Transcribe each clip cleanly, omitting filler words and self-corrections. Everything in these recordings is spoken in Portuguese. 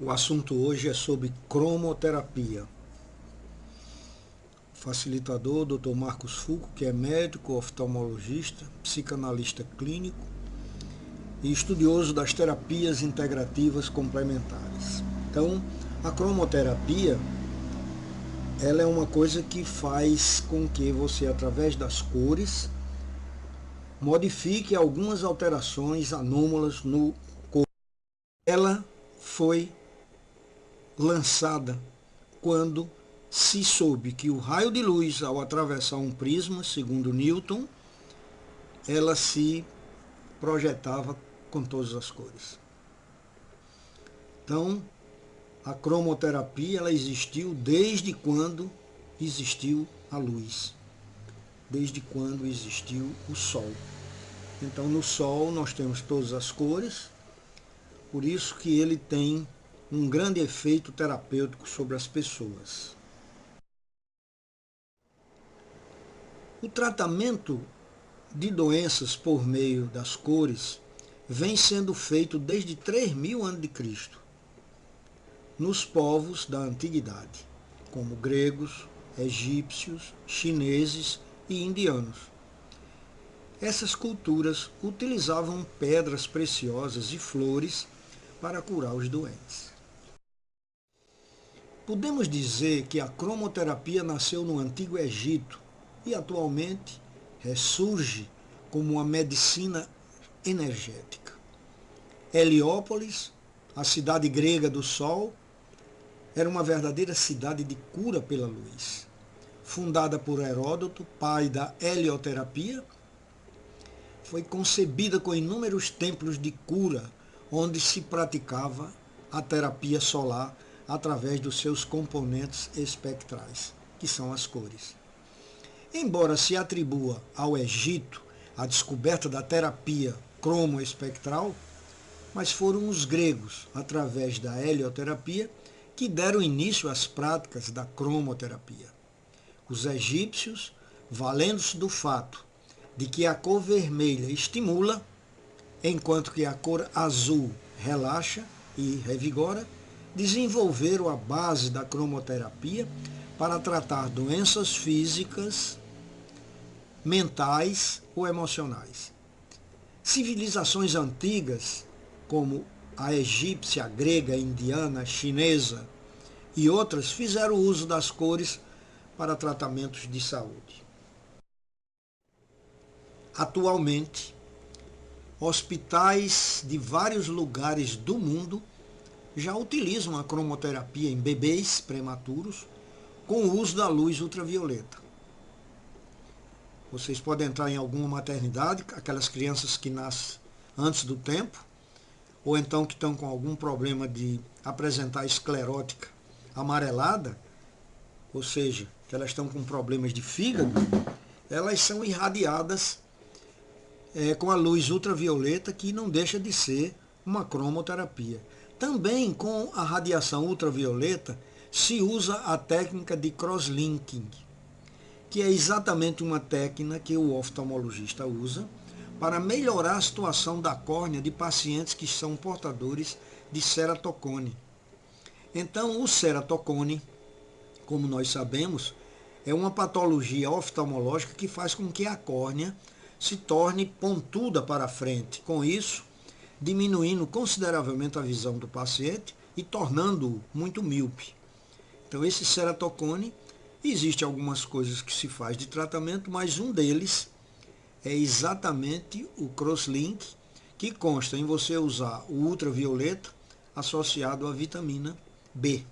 O assunto hoje é sobre cromoterapia. O facilitador, Dr. Marcos Fulco, que é médico, oftalmologista, psicanalista clínico e estudioso das terapias integrativas complementares. Então, a cromoterapia, ela é uma coisa que faz com que você, através das cores, modifique algumas alterações anômalas no corpo. Ela foi lançada quando se soube que o raio de luz, ao atravessar um prisma, segundo Newton, ela se projetava com todas as cores. Então, a cromoterapia ela existiu desde quando existiu a luz, desde quando existiu o Sol. Então, no Sol nós temos todas as cores, por isso que ele tem um grande efeito terapêutico sobre as pessoas. O tratamento de doenças por meio das cores vem sendo feito desde 3000 a.C., nos povos da antiguidade, como gregos, egípcios, chineses e indianos. Essas culturas utilizavam pedras preciosas e flores para curar os doentes. Podemos dizer que a cromoterapia nasceu no Antigo Egito e atualmente ressurge como uma medicina energética. Heliópolis, a cidade grega do Sol, era uma verdadeira cidade de cura pela luz. Fundada por Heródoto, pai da helioterapia, foi concebida com inúmeros templos de cura, onde se praticava a terapia solar através dos seus componentes espectrais, que são as cores. Embora se atribua ao Egito a descoberta da terapia cromoespectral, mas foram os gregos, através da helioterapia, que deram início às práticas da cromoterapia. Os egípcios, valendo-se do fato de que a cor vermelha estimula, enquanto que a cor azul relaxa e revigora, desenvolveram a base da cromoterapia para tratar doenças físicas, mentais ou emocionais. Civilizações antigas, como a egípcia, a grega, a indiana, a chinesa e outras, fizeram uso das cores para tratamentos de saúde. Atualmente, hospitais de vários lugares do mundo já utilizam a cromoterapia em bebês prematuros com o uso da luz ultravioleta. Vocês podem entrar em alguma maternidade, aquelas crianças que nascem antes do tempo, ou então que estão com algum problema de apresentar esclerótica amarelada, ou seja, que elas estão com problemas de fígado, elas são irradiadas com a luz ultravioleta, que não deixa de ser uma cromoterapia. Também com a radiação ultravioleta se usa a técnica de crosslinking, que é exatamente uma técnica que o oftalmologista usa para melhorar a situação da córnea de pacientes que são portadores de ceratocone. Então, o ceratocone, como nós sabemos, é uma patologia oftalmológica que faz com que a córnea se torne pontuda para frente. Com isso, diminuindo consideravelmente a visão do paciente e tornando-o muito míope. Então, esse ceratocone, existe algumas coisas que se faz de tratamento, mas um deles é exatamente o crosslink, que consta em você usar o ultravioleta associado à vitamina B.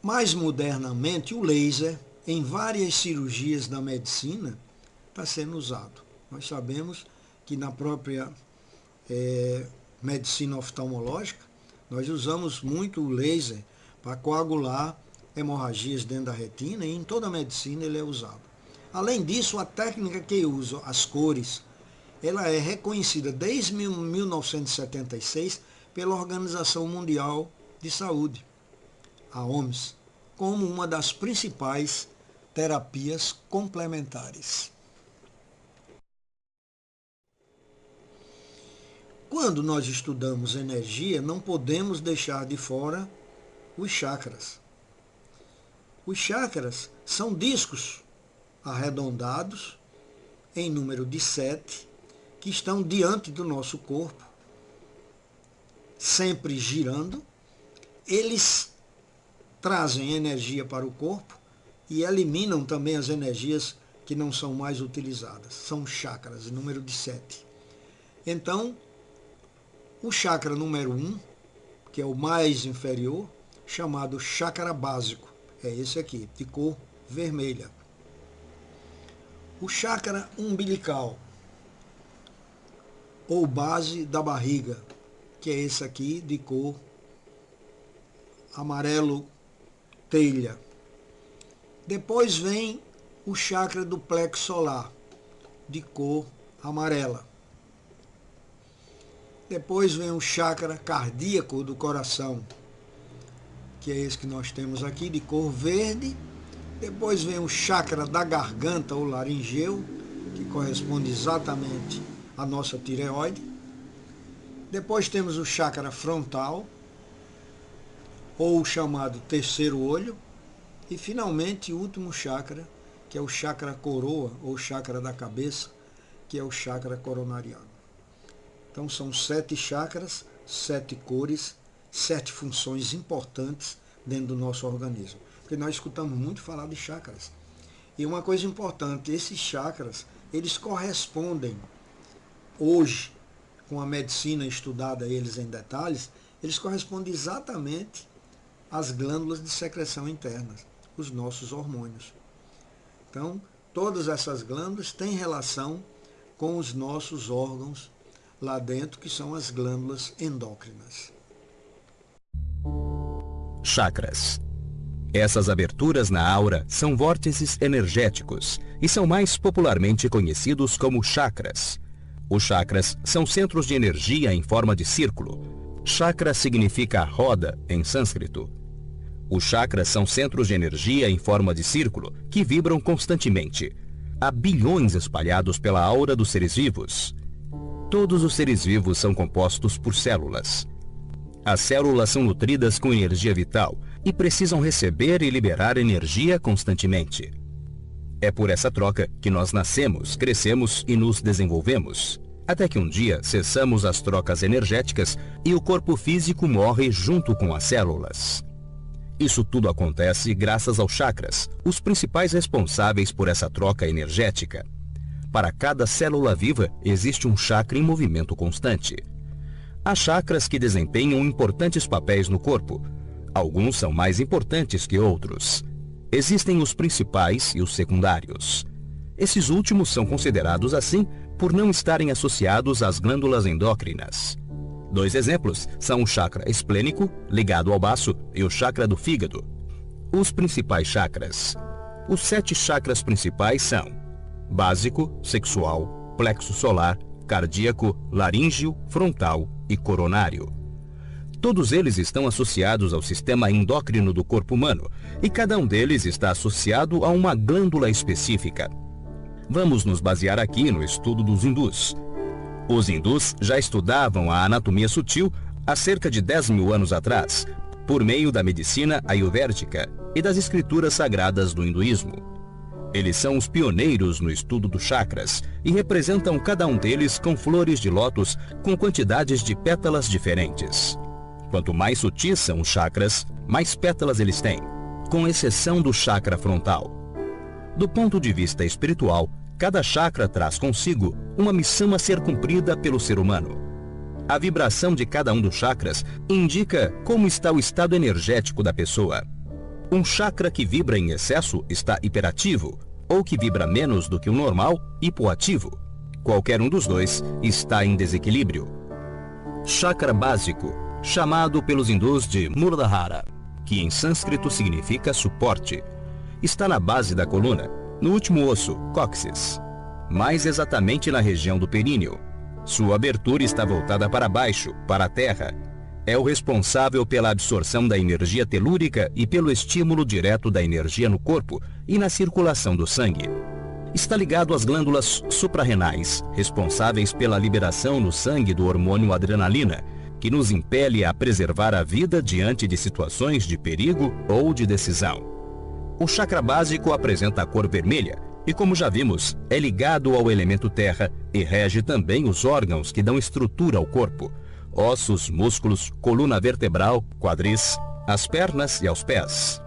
Mais modernamente, o laser, em várias cirurgias da medicina, está sendo usado. Nós sabemos que na própria medicina oftalmológica, nós usamos muito o laser para coagular hemorragias dentro da retina, e em toda a medicina ele é usado. Além disso, a técnica que usa as cores, ela é reconhecida desde 1976 pela Organização Mundial de Saúde, a OMS, como uma das principais terapias complementares. Quando nós estudamos energia, não podemos deixar de fora os chakras. Os chakras são discos arredondados, em número de 7, que estão diante do nosso corpo, sempre girando. Eles trazem energia para o corpo e eliminam também as energias que não são mais utilizadas. São chakras, número de 7. Então, o chakra número 1, que é o mais inferior, chamado chakra básico, é esse aqui, de cor vermelha. O chakra umbilical, ou base da barriga, que é esse aqui, de cor amarelo telha. Depois vem o chakra do plexo solar, de cor amarela. Depois vem o chakra cardíaco do coração, que é esse que nós temos aqui, de cor verde. Depois vem o chakra da garganta, ou laringeu, que corresponde exatamente à nossa tireoide. Depois temos o chakra frontal, ou o chamado terceiro olho. E finalmente o último chakra, que é o chakra coroa, ou chakra da cabeça, que é o chakra coronariano. Então são 7 chakras, 7 cores, 7 funções importantes dentro do nosso organismo. Porque nós escutamos muito falar de chakras. E uma coisa importante, esses chakras, eles correspondem, hoje, com a medicina estudada eles em detalhes, eles correspondem exatamente às glândulas de secreção internas, os nossos hormônios. Então, todas essas glândulas têm relação com os nossos órgãos lá dentro, que são as glândulas endócrinas. Chakras. Essas aberturas na aura são vórtices energéticos e são mais popularmente conhecidos como chakras. Os chakras são centros de energia em forma de círculo. Chakra significa roda em sânscrito. Os chakras são centros de energia em forma de círculo que vibram constantemente. Há bilhões espalhados pela aura dos seres vivos. Todos os seres vivos são compostos por células. As células são nutridas com energia vital e precisam receber e liberar energia constantemente. É por essa troca que nós nascemos, crescemos e nos desenvolvemos, até que um dia cessamos as trocas energéticas e o corpo físico morre junto com as células. Isso tudo acontece graças aos chakras, os principais responsáveis por essa troca energética. Para cada célula viva, existe um chakra em movimento constante. Há chakras que desempenham importantes papéis no corpo. Alguns são mais importantes que outros. Existem os principais e os secundários. Esses últimos são considerados assim por não estarem associados às glândulas endócrinas. 2 exemplos são o chakra esplênico, ligado ao baço, e o chakra do fígado. Os principais chakras. Os 7 chakras principais são básico, sexual, plexo solar, cardíaco, laríngeo, frontal e coronário. Todos eles estão associados ao sistema endócrino do corpo humano e cada um deles está associado a uma glândula específica. Vamos nos basear aqui no estudo dos hindus. Os hindus já estudavam a anatomia sutil há cerca de 10.000 anos atrás, por meio da medicina ayurvédica e das escrituras sagradas do hinduísmo. Eles são os pioneiros no estudo dos chakras e representam cada um deles com flores de lótus com quantidades de pétalas diferentes. Quanto mais sutis são os chakras, mais pétalas eles têm, com exceção do chakra frontal. Do ponto de vista espiritual, cada chakra traz consigo uma missão a ser cumprida pelo ser humano. A vibração de cada um dos chakras indica como está o estado energético da pessoa. Um chakra que vibra em excesso está hiperativo, ou que vibra menos do que o normal, hipoativo. Qualquer um dos dois está em desequilíbrio. Chakra básico, chamado pelos hindus de Muladhara, que em sânscrito significa suporte, está na base da coluna, no último osso, cóccix, mais exatamente na região do períneo. Sua abertura está voltada para baixo, para a terra. É o responsável pela absorção da energia telúrica e pelo estímulo direto da energia no corpo e na circulação do sangue. está ligado às glândulas suprarrenais, responsáveis pela liberação no sangue do hormônio adrenalina, que nos impele a preservar a vida diante de situações de perigo ou de decisão. O chakra básico apresenta a cor vermelha e, como já vimos, é ligado ao elemento terra e rege também os órgãos que dão estrutura ao corpo: ossos, músculos, coluna vertebral, quadris, as pernas e aos pés.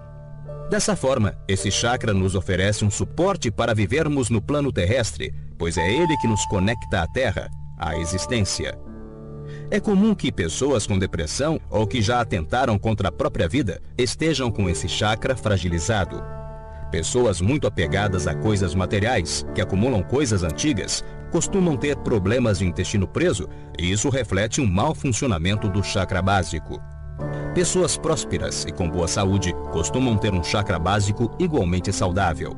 Dessa forma, esse chakra nos oferece um suporte para vivermos no plano terrestre, pois é ele que nos conecta à Terra, à existência. É comum que pessoas com depressão ou que já atentaram contra a própria vida estejam com esse chakra fragilizado. Pessoas muito apegadas a coisas materiais, que acumulam coisas antigas, costumam ter problemas de intestino preso, e isso reflete um mau funcionamento do chakra básico. Pessoas prósperas e com boa saúde costumam ter um chakra básico igualmente saudável.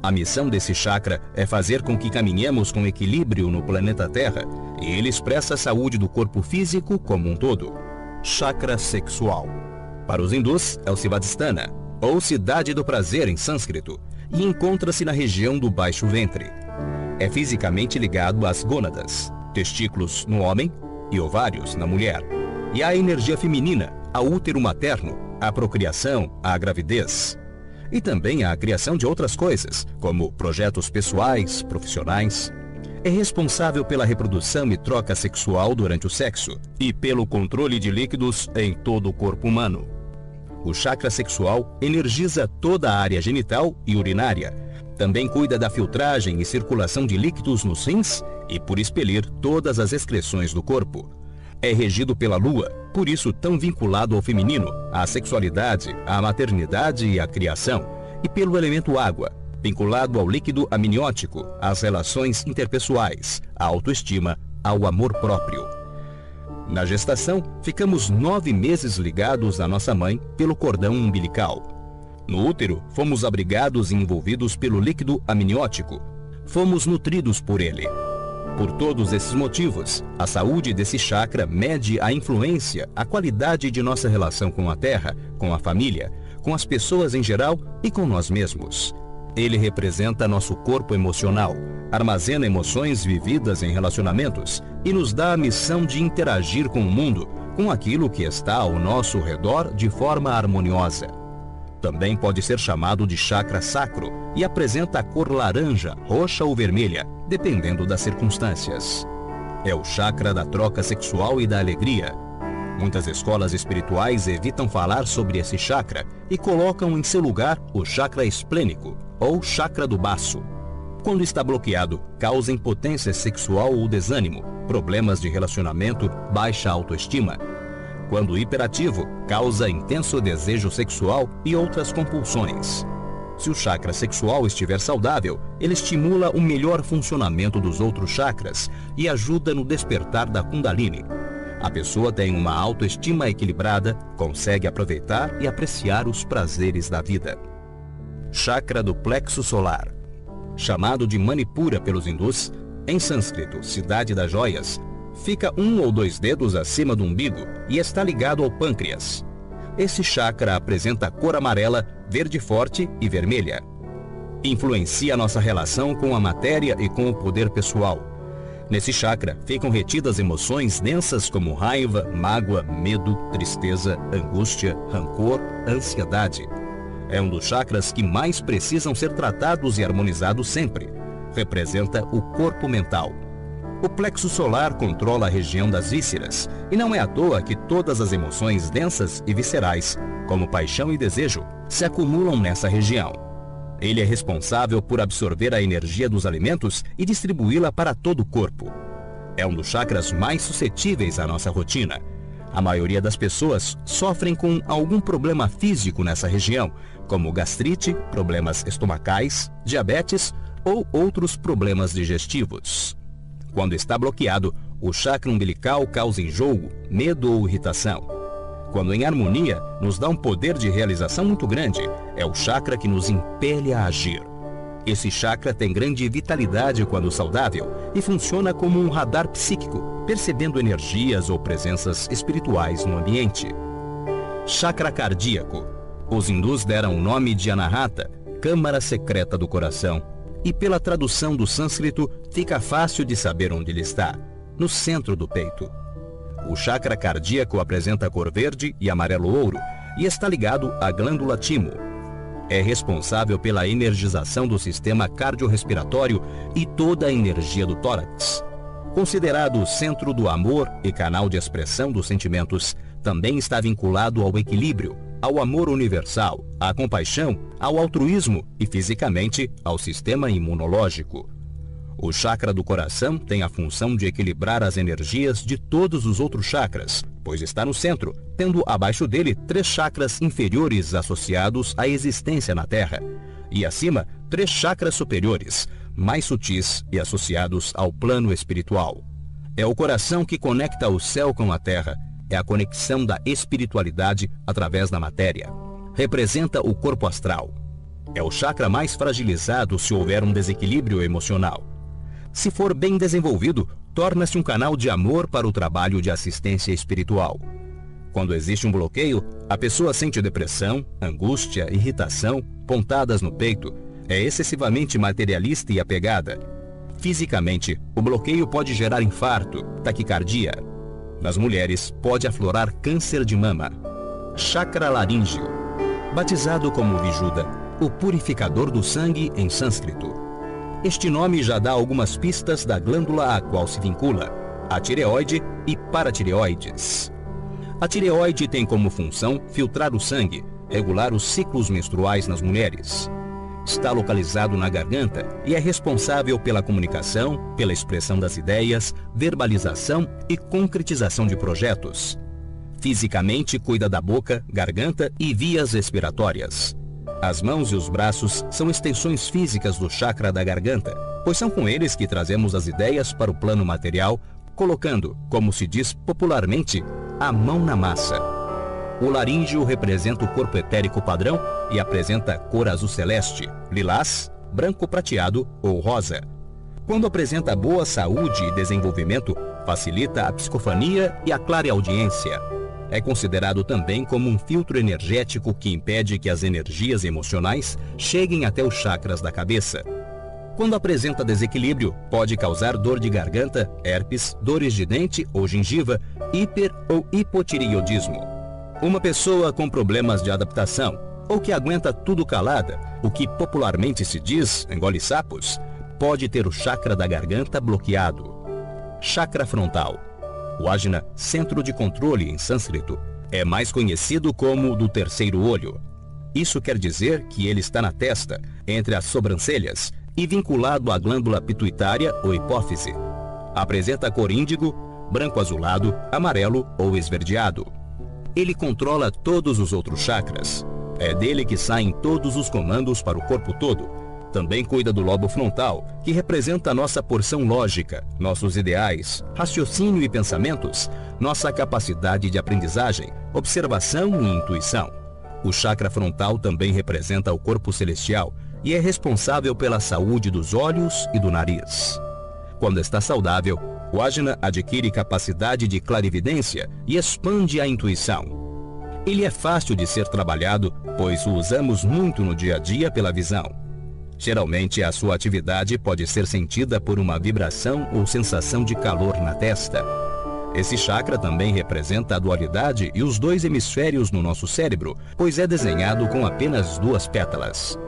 A missão desse chakra é fazer com que caminhemos com equilíbrio no planeta Terra, e ele expressa a saúde do corpo físico como um todo. Chakra sexual. Para os hindus é o Svadhisthana, ou cidade do prazer em sânscrito, e encontra-se na região do baixo ventre. É fisicamente ligado às gônadas, testículos no homem e ovários na mulher, e à energia feminina, ao útero materno, à procriação, à gravidez. E também à criação de outras coisas, como projetos pessoais, profissionais. É responsável pela reprodução e troca sexual durante o sexo, e pelo controle de líquidos em todo o corpo humano. O chakra sexual energiza toda a área genital e urinária. Também cuida da filtragem e circulação de líquidos nos rins e por expelir todas as excreções do corpo. É regido pela lua, por isso tão vinculado ao feminino, à sexualidade, à maternidade e à criação, e pelo elemento água, vinculado ao líquido amniótico, às relações interpessoais, à autoestima, ao amor próprio. Na gestação, ficamos 9 meses ligados à nossa mãe pelo cordão umbilical. No útero, fomos abrigados e envolvidos pelo líquido amniótico. Fomos nutridos por ele. Por todos esses motivos, a saúde desse chakra mede a influência, a qualidade de nossa relação com a Terra, com a família, com as pessoas em geral e com nós mesmos. Ele representa nosso corpo emocional, armazena emoções vividas em relacionamentos e nos dá a missão de interagir com o mundo, com aquilo que está ao nosso redor de forma harmoniosa. Também pode ser chamado de chakra sacro e apresenta a cor laranja, roxa ou vermelha, dependendo das circunstâncias. É o chakra da troca sexual e da alegria. Muitas escolas espirituais evitam falar sobre esse chakra e colocam em seu lugar o chakra esplênico, ou chakra do baço. Quando está bloqueado, causa impotência sexual ou desânimo, problemas de relacionamento, baixa autoestima. Quando hiperativo, causa intenso desejo sexual e outras compulsões. Se o chakra sexual estiver saudável, ele estimula o melhor funcionamento dos outros chakras e ajuda no despertar da Kundalini. A pessoa tem uma autoestima equilibrada, consegue aproveitar e apreciar os prazeres da vida. Chakra do plexo solar. Chamado de Manipura pelos hindus, em sânscrito, cidade das joias, fica 1 ou 2 dedos acima do umbigo e está ligado ao pâncreas. Esse chakra apresenta cor amarela, verde forte e vermelha. Influencia nossa relação com a matéria e com o poder pessoal. Nesse chakra ficam retidas emoções densas como raiva, mágoa, medo, tristeza, angústia, rancor, ansiedade. É um dos chakras que mais precisam ser tratados e harmonizados sempre. Representa o corpo mental. O plexo solar controla a região das vísceras, e não é à toa que todas as emoções densas e viscerais, como paixão e desejo, se acumulam nessa região. Ele é responsável por absorver a energia dos alimentos e distribuí-la para todo o corpo. É um dos chakras mais suscetíveis à nossa rotina. A maioria das pessoas sofrem com algum problema físico nessa região, como gastrite, problemas estomacais, diabetes ou outros problemas digestivos. Quando está bloqueado, o chakra umbilical causa enjoo, medo ou irritação. Quando em harmonia, nos dá um poder de realização muito grande. É o chakra que nos impele a agir. Esse chakra tem grande vitalidade quando saudável e funciona como um radar psíquico, percebendo energias ou presenças espirituais no ambiente. Chakra cardíaco. Os hindus deram o nome de Anahata, câmara secreta do coração. e pela tradução do sânscrito fica fácil de saber onde ele está, no centro do peito. O chakra cardíaco apresenta cor verde e amarelo-ouro e está ligado à glândula timo. É responsável pela energização do sistema cardiorrespiratório e toda a energia do tórax. Considerado o centro do amor e canal de expressão dos sentimentos, também está vinculado ao equilíbrio, ao amor universal, à compaixão, ao altruísmo e, fisicamente, ao sistema imunológico. O chakra do coração tem a função de equilibrar as energias de todos os outros chakras, pois está no centro, tendo abaixo dele 3 chakras inferiores associados à existência na Terra, e acima 3 chakras superiores, mais sutis e associados ao plano espiritual. É o coração que conecta o céu com a terra, é a conexão da espiritualidade através da matéria. Representa o corpo astral. É o chakra mais fragilizado se houver um desequilíbrio emocional. Se for bem desenvolvido, torna-se um canal de amor para o trabalho de assistência espiritual. Quando existe um bloqueio, a pessoa sente depressão, angústia, irritação, pontadas no peito, é excessivamente materialista e apegada. Fisicamente, o bloqueio pode gerar infarto, taquicardia. Nas mulheres, pode aflorar câncer de mama. Chakra laríngeo, batizado como Vijuda, o purificador do sangue em sânscrito. Este nome já dá algumas pistas da glândula a qual se vincula, a tireoide e paratireoides. A tireoide tem como função filtrar o sangue, regular os ciclos menstruais nas mulheres. Está localizado na garganta e é responsável pela comunicação, pela expressão das ideias, verbalização e concretização de projetos. Fisicamente, cuida da boca, garganta e vias respiratórias. As mãos e os braços são extensões físicas do chakra da garganta, pois são com eles que trazemos as ideias para o plano material, colocando, como se diz popularmente, a mão na massa. O laríngeo representa o corpo etérico padrão e apresenta cor azul celeste, lilás, branco prateado ou rosa. Quando apresenta boa saúde e desenvolvimento, facilita a psicofania e a clareaudiência. É considerado também como um filtro energético que impede que as energias emocionais cheguem até os chakras da cabeça. Quando apresenta desequilíbrio, pode causar dor de garganta, herpes, dores de dente ou gengiva, hiper ou hipotireoidismo. Uma pessoa com problemas de adaptação, ou que aguenta tudo calada, o que popularmente se diz engole sapos, pode ter o chakra da garganta bloqueado. Chakra frontal. O Ajna, centro de controle em sânscrito, é mais conhecido como do terceiro olho. Isso quer dizer que ele está na testa, entre as sobrancelhas, e vinculado à glândula pituitária ou hipófise. Apresenta cor índigo, branco azulado, amarelo ou esverdeado. Ele controla todos os outros chakras. É dele que saem todos os comandos para o corpo todo. Também cuida do lobo frontal, que representa a nossa porção lógica, nossos ideais, raciocínio e pensamentos, nossa capacidade de aprendizagem, observação e intuição. O chakra frontal também representa o corpo celestial e é responsável pela saúde dos olhos e do nariz. Quando está saudável, o Ajna adquire capacidade de clarividência e expande a intuição. Ele é fácil de ser trabalhado, pois o usamos muito no dia a dia pela visão. Geralmente, a sua atividade pode ser sentida por uma vibração ou sensação de calor na testa. Esse chakra também representa a dualidade e os 2 hemisférios no nosso cérebro, pois é desenhado com apenas 2 pétalas.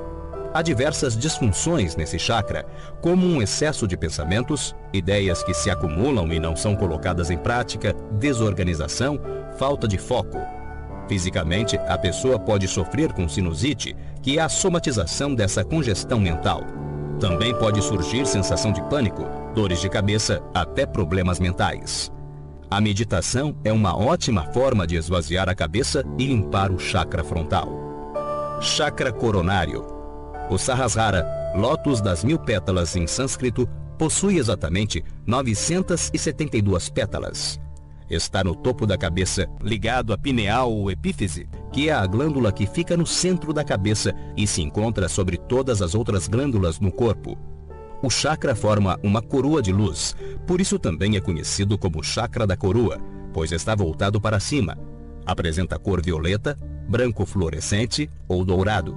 Há diversas disfunções nesse chakra, como um excesso de pensamentos, ideias que se acumulam e não são colocadas em prática, desorganização, falta de foco. Fisicamente, a pessoa pode sofrer com sinusite, que é a somatização dessa congestão mental. Também pode surgir sensação de pânico, dores de cabeça, até problemas mentais. A meditação é uma ótima forma de esvaziar a cabeça e limpar o chakra frontal. Chakra coronário. O Sahasrara, lótus das 1000 pétalas em sânscrito, possui exatamente 972 pétalas. Está no topo da cabeça, ligado à pineal ou epífise, que é a glândula que fica no centro da cabeça e se encontra sobre todas as outras glândulas no corpo. O chakra forma uma coroa de luz, por isso também é conhecido como chakra da coroa, pois está voltado para cima. Apresenta cor violeta, branco fluorescente ou dourado.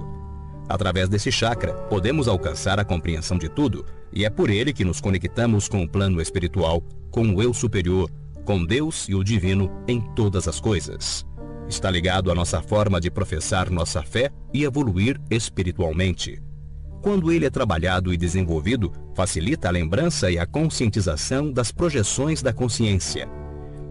Através desse chakra, podemos alcançar a compreensão de tudo, e é por ele que nos conectamos com o plano espiritual, com o eu superior, com Deus e o divino em todas as coisas. Está ligado à nossa forma de professar nossa fé e evoluir espiritualmente. Quando ele é trabalhado e desenvolvido, facilita a lembrança e a conscientização das projeções da consciência.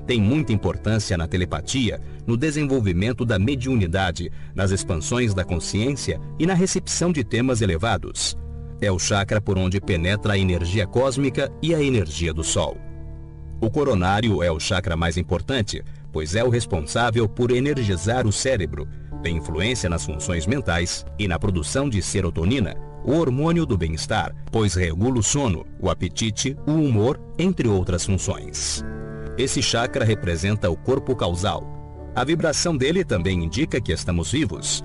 Tem muita importância na telepatia, no desenvolvimento da mediunidade, nas expansões da consciência e na recepção de temas elevados. É o chakra por onde penetra a energia cósmica e a energia do Sol. O coronário é o chakra mais importante, pois é o responsável por energizar o cérebro, tem influência nas funções mentais e na produção de serotonina, o hormônio do bem-estar, pois regula o sono, o apetite, o humor, entre outras funções. Esse chakra representa o corpo causal. A vibração dele também indica que estamos vivos.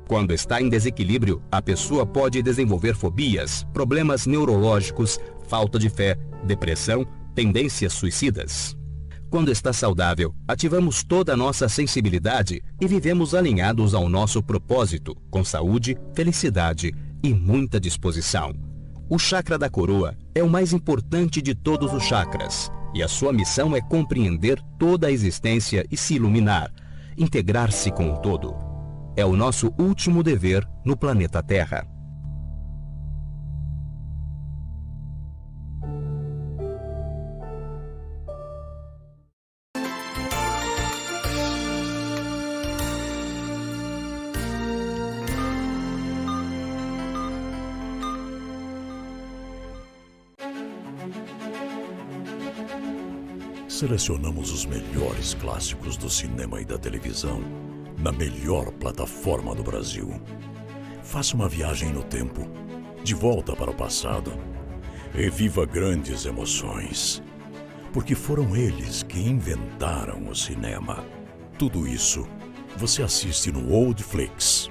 Quando está em desequilíbrio, a pessoa pode desenvolver fobias, problemas neurológicos, falta de fé, depressão, tendências suicidas. Quando está saudável, ativamos toda a nossa sensibilidade e vivemos alinhados ao nosso propósito, com saúde, felicidade e muita disposição. O chakra da coroa é o mais importante de todos os chakras, e a sua missão é compreender toda a existência e se iluminar, integrar-se com o todo. É o nosso último dever no planeta Terra. Selecionamos os melhores clássicos do cinema e da televisão na melhor plataforma do Brasil. Faça uma viagem no tempo, de volta para o passado. Reviva grandes emoções, porque foram eles que inventaram o cinema. Tudo isso você assiste no Oldflix.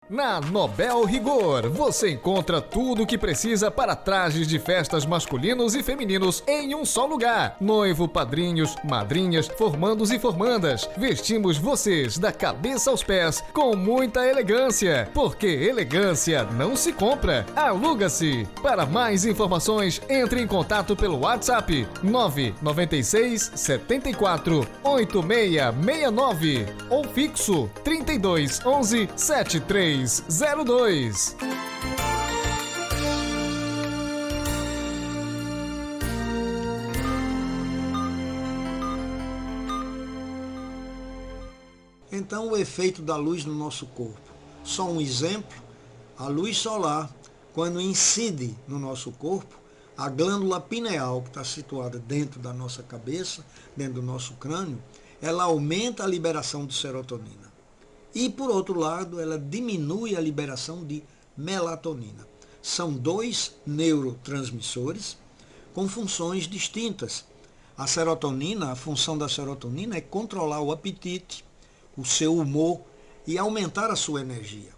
Na Nobel Rigor, você encontra tudo o que precisa para trajes de festas masculinos e femininos em um só lugar. Noivo, padrinhos, madrinhas, formandos e formandas. Vestimos vocês da cabeça aos pés com muita elegância, porque elegância não se compra, aluga-se. Para mais informações, entre em contato pelo WhatsApp 996 74 8669 ou fixo 32 11 7302. Então, o efeito da luz no nosso corpo. Só um exemplo, a luz solar, quando incide no nosso corpo, a glândula pineal, que está situada dentro da nossa cabeça, dentro do nosso crânio, ela aumenta a liberação de serotonina. E, por outro lado, ela diminui a liberação de melatonina. São dois neurotransmissores com funções distintas. A serotonina, a função da serotonina é controlar o apetite, o seu humor e aumentar a sua energia.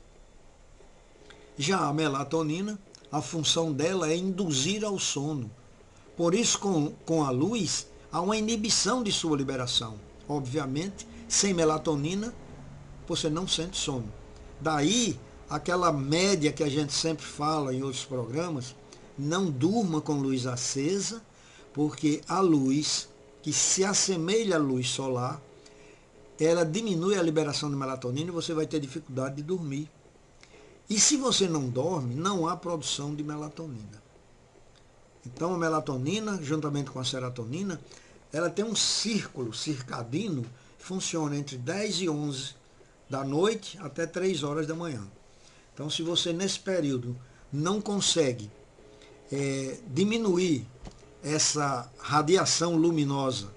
Já a melatonina, a função dela é induzir ao sono. Por isso, com a luz, há uma inibição de sua liberação. Obviamente, sem melatonina, você não sente sono. Daí, aquela média que a gente sempre fala em outros programas, não durma com luz acesa, porque a luz, que se assemelha à luz solar, ela diminui a liberação de melatonina e você vai ter dificuldade de dormir. E se você não dorme, não há produção de melatonina. Então a melatonina, juntamente com a serotonina, ela tem um círculo circadino que funciona entre 10 e 11 da noite até 3 horas da manhã. Então, se você nesse período não consegue diminuir essa radiação luminosa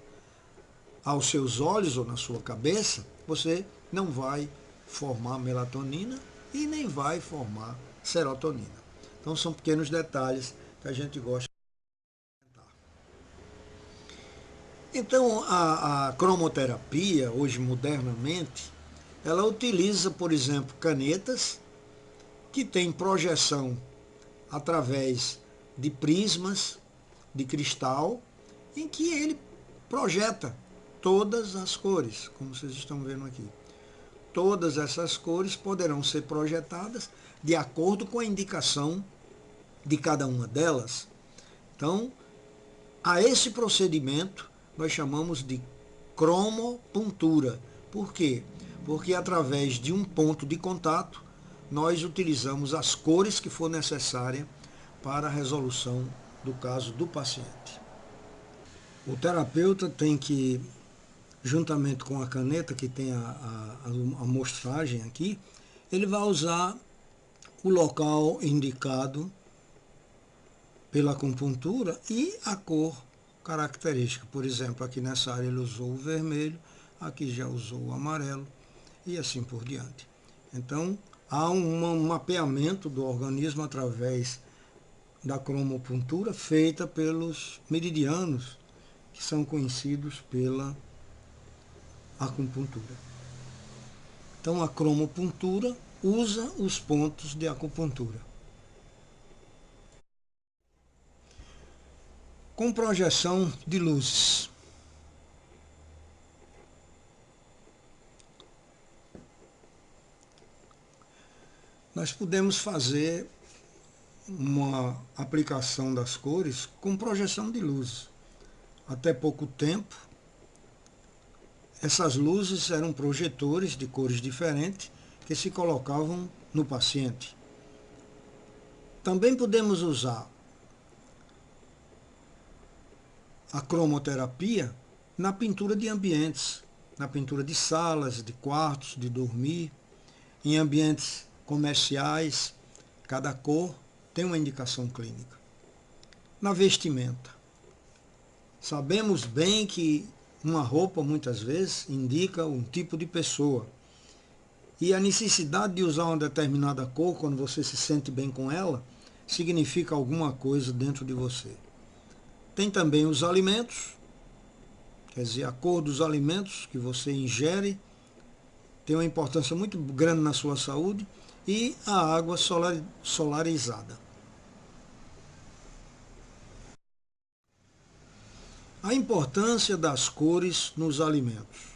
aos seus olhos ou na sua cabeça, você não vai formar melatonina e nem vai formar serotonina. Então, são pequenos detalhes que a gente gosta de comentar. Então, a cromoterapia, hoje modernamente, ela utiliza, por exemplo, canetas que têm projeção através de prismas de cristal, em que ele projeta todas as cores, como vocês estão vendo aqui. Todas essas cores poderão ser projetadas de acordo com a indicação de cada uma delas. Então, a esse procedimento nós chamamos de cromopuntura. Por quê? Porque através de um ponto de contato, nós utilizamos as cores que for necessária para a resolução do caso do paciente. O terapeuta tem que, juntamente com a caneta que tem a amostragem aqui, ele vai usar o local indicado pela acupuntura e a cor característica. Por exemplo, aqui nessa área ele usou o vermelho, aqui já usou o amarelo e assim por diante. Então, há um mapeamento do organismo através da cromopuntura feita pelos meridianos, que são conhecidos pela acupuntura. Então, a cromopuntura usa os pontos de acupuntura. Com projeção de luzes. Nós podemos fazer uma aplicação das cores com projeção de luzes. Até pouco tempo, essas luzes eram projetores de cores diferentes que se colocavam no paciente. Também podemos usar a cromoterapia na pintura de ambientes, na pintura de salas, de quartos, de dormir, em ambientes comerciais. Cada cor tem uma indicação clínica. Na vestimenta. Sabemos bem que uma roupa, muitas vezes, indica um tipo de pessoa. E a necessidade de usar uma determinada cor, quando você se sente bem com ela, significa alguma coisa dentro de você. Tem também os alimentos, quer dizer, a cor dos alimentos que você ingere tem uma importância muito grande na sua saúde, e a água solarizada. A importância das cores nos alimentos.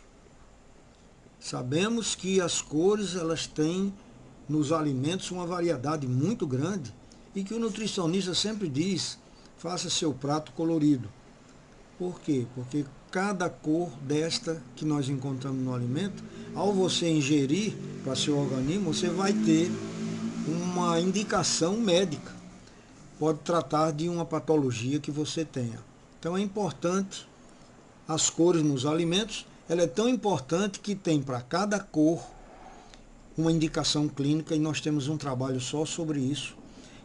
Sabemos que as cores elas têm nos alimentos uma variedade muito grande e que o nutricionista sempre diz, faça seu prato colorido. Por quê? Porque cada cor desta que nós encontramos no alimento, ao você ingerir para seu organismo, você vai ter uma indicação médica. Pode tratar de uma patologia que você tenha. Então é importante as cores nos alimentos. Ela é tão importante que tem para cada cor uma indicação clínica e nós temos um trabalho só sobre isso,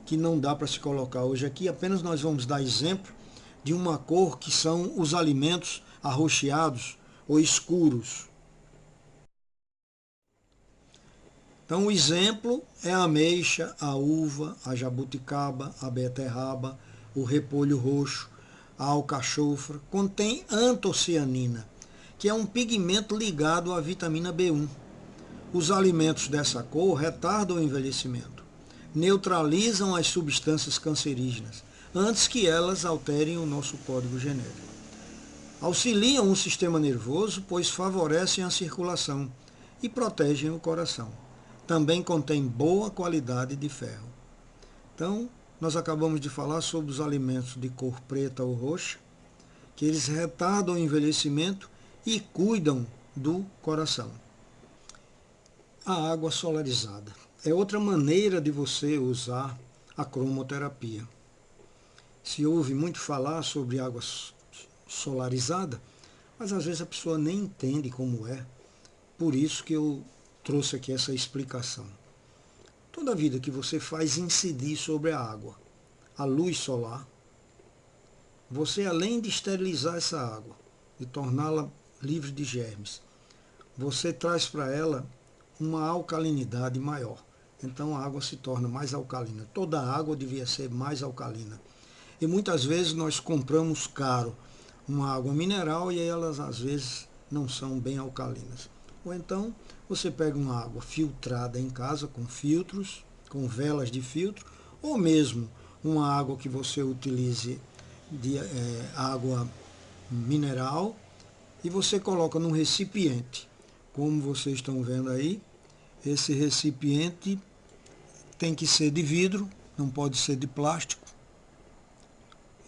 que não dá para se colocar hoje aqui. Apenas nós vamos dar exemplo de uma cor que são os alimentos arroxeados ou escuros. Então o exemplo é a ameixa, a uva, a jabuticaba, a beterraba, o repolho roxo, a alcachofra. Contém antocianina, que é um pigmento ligado à vitamina B1. Os alimentos dessa cor retardam o envelhecimento, neutralizam as substâncias cancerígenas, antes que elas alterem o nosso código genético. Auxiliam o sistema nervoso, pois favorecem a circulação e protegem o coração. Também contém boa qualidade de ferro. Então, nós acabamos de falar sobre os alimentos de cor preta ou roxa, que eles retardam o envelhecimento e cuidam do coração. A água solarizada é outra maneira de você usar a cromoterapia. Se ouve muito falar sobre água solarizada, mas às vezes a pessoa nem entende como é. Por isso que eu trouxe aqui essa explicação. Toda vida que você faz incidir sobre a água, a luz solar, você, além de esterilizar essa água, de torná-la livre de germes, você traz para ela uma alcalinidade maior. Então a água se torna mais alcalina. Toda a água devia ser mais alcalina. E muitas vezes nós compramos caro uma água mineral e elas às vezes não são bem alcalinas. Ou então Você pega uma água filtrada em casa, com filtros, com velas de filtro, ou mesmo uma água que você utilize de água mineral, e você coloca num recipiente. Como vocês estão vendo aí, esse recipiente tem que ser de vidro, não pode ser de plástico.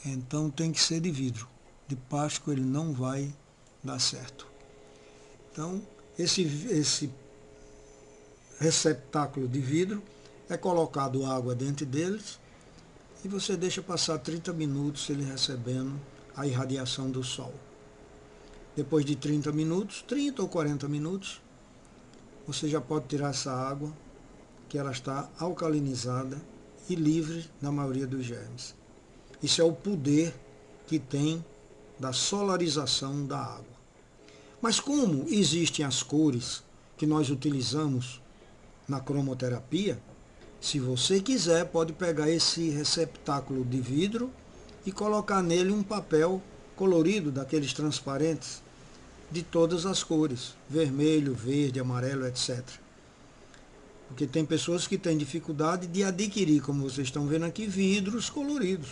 Então tem que ser de vidro. De plástico ele não vai dar certo. Então esse receptáculo de vidro é colocado água dentro deles e você deixa passar 30 minutos ele recebendo a irradiação do sol. Depois de 30 minutos, 30 ou 40 minutos, você já pode tirar essa água, que ela está alcalinizada e livre da maioria dos germes. Isso é o poder que tem da solarização da água. Mas como existem as cores que nós utilizamos na cromoterapia, se você quiser, pode pegar esse receptáculo de vidro e colocar nele um papel colorido, daqueles transparentes, de todas as cores, vermelho, verde, amarelo, etc. Porque tem pessoas que têm dificuldade de adquirir, como vocês estão vendo aqui, vidros coloridos.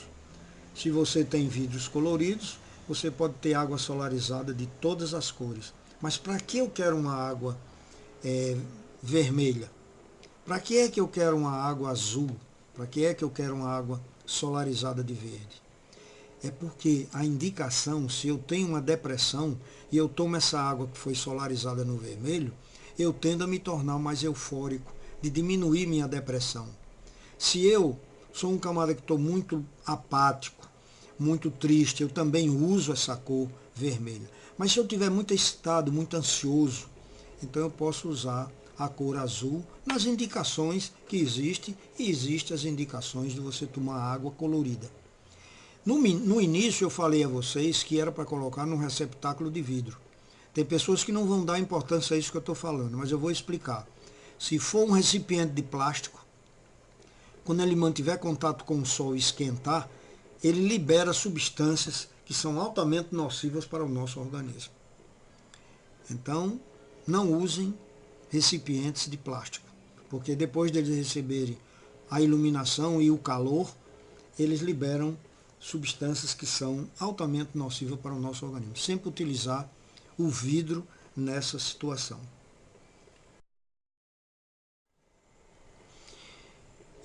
Se você tem vidros coloridos, você pode ter água solarizada de todas as cores. Mas para que eu quero uma água vermelha? Para que é que eu quero uma água azul? Para que é que eu quero uma água solarizada de verde? É porque a indicação, se eu tenho uma depressão e eu tomo essa água que foi solarizada no vermelho, eu tendo a me tornar mais eufórico, de diminuir minha depressão. Se eu sou um camarada que estou muito apático, muito triste, eu também uso essa cor vermelha. Mas se eu estiver muito excitado, muito ansioso, então eu posso usar a cor azul nas indicações que existem, e existem as indicações de você tomar água colorida. No início eu falei a vocês que era para colocar num receptáculo de vidro. Tem pessoas que não vão dar importância a isso que eu estou falando, mas eu vou explicar. Se for um recipiente de plástico, quando ele mantiver contato com o sol e esquentar, ele libera substâncias que são altamente nocivas para o nosso organismo. Então, não usem recipientes de plástico, porque depois deles receberem a iluminação e o calor, eles liberam substâncias que são altamente nocivas para o nosso organismo. Sempre utilizar o vidro nessa situação.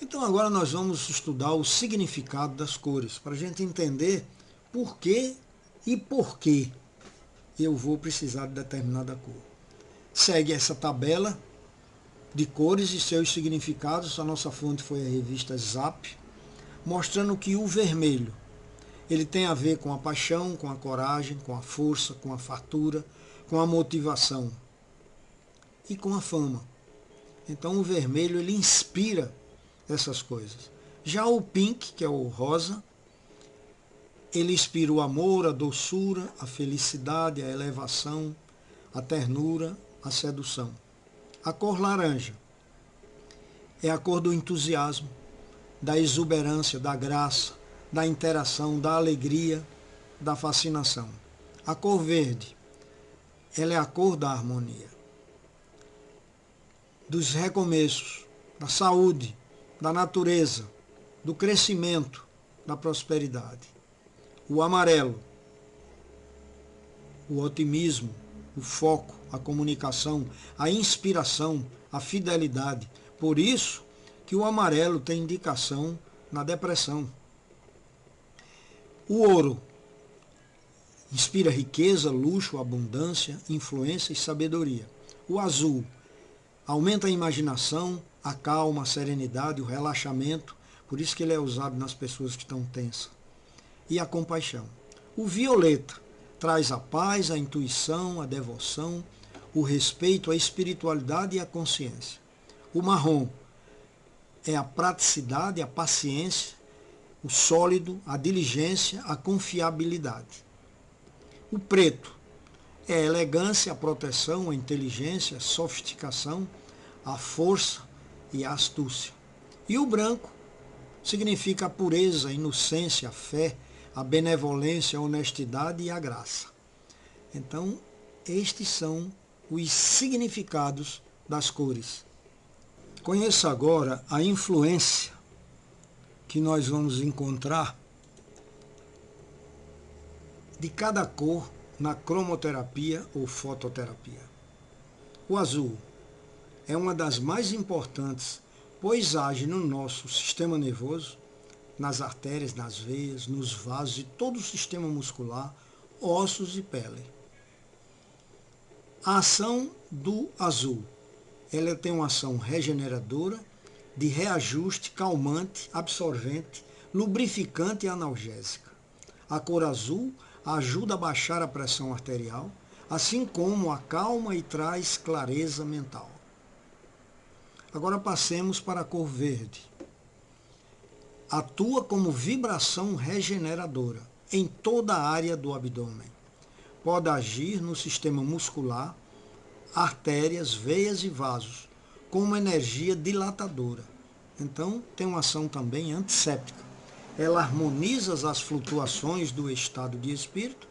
Então agora nós vamos estudar o significado das cores, para a gente entender por que e por que eu vou precisar de determinada cor. Segue essa tabela de cores e seus significados. A nossa fonte foi a revista Zap, mostrando que o vermelho ele tem a ver com a paixão, com a coragem, com a força, com a fartura, com a motivação e com a fama. Então o vermelho ele inspira essas coisas. Já o pink, que é o rosa, ele inspira o amor, a doçura, a felicidade, a elevação, a ternura, a sedução. A cor laranja é a cor do entusiasmo, da exuberância, da graça, da interação, da alegria, da fascinação. A cor verde, ela é a cor da harmonia, dos recomeços, da saúde, da natureza, do crescimento, da prosperidade. O amarelo, o otimismo, o foco, a comunicação, a inspiração, a fidelidade. Por isso que o amarelo tem indicação na depressão. O ouro inspira riqueza, luxo, abundância, influência e sabedoria. O azul aumenta a imaginação, a calma, a serenidade, o relaxamento. Por isso que ele é usado nas pessoas que estão tensas. E a compaixão. O violeta traz a paz, a intuição, a devoção, o respeito, a espiritualidade e a consciência. O marrom é a praticidade, a paciência, o sólido, a diligência, a confiabilidade. O preto é a elegância, a proteção, a inteligência, a sofisticação, a força e a astúcia. E o branco significa a pureza, a inocência, a fé, a benevolência, a honestidade e a graça. Então, estes são os significados das cores. Conheça agora a influência que nós vamos encontrar de cada cor na cromoterapia ou fototerapia. O azul é uma das mais importantes, pois age no nosso sistema nervoso, nas artérias, nas veias, nos vasos e todo o sistema muscular, ossos e pele. A ação do azul, ela tem uma ação regeneradora, de reajuste, calmante, absorvente, lubrificante e analgésica. A cor azul ajuda a baixar a pressão arterial, assim como acalma e traz clareza mental. Agora passemos para a cor verde. Atua como vibração regeneradora em toda a área do abdômen. Pode agir no sistema muscular, artérias, veias e vasos, com uma energia dilatadora. Então, tem uma ação também antisséptica. Ela harmoniza as flutuações do estado de espírito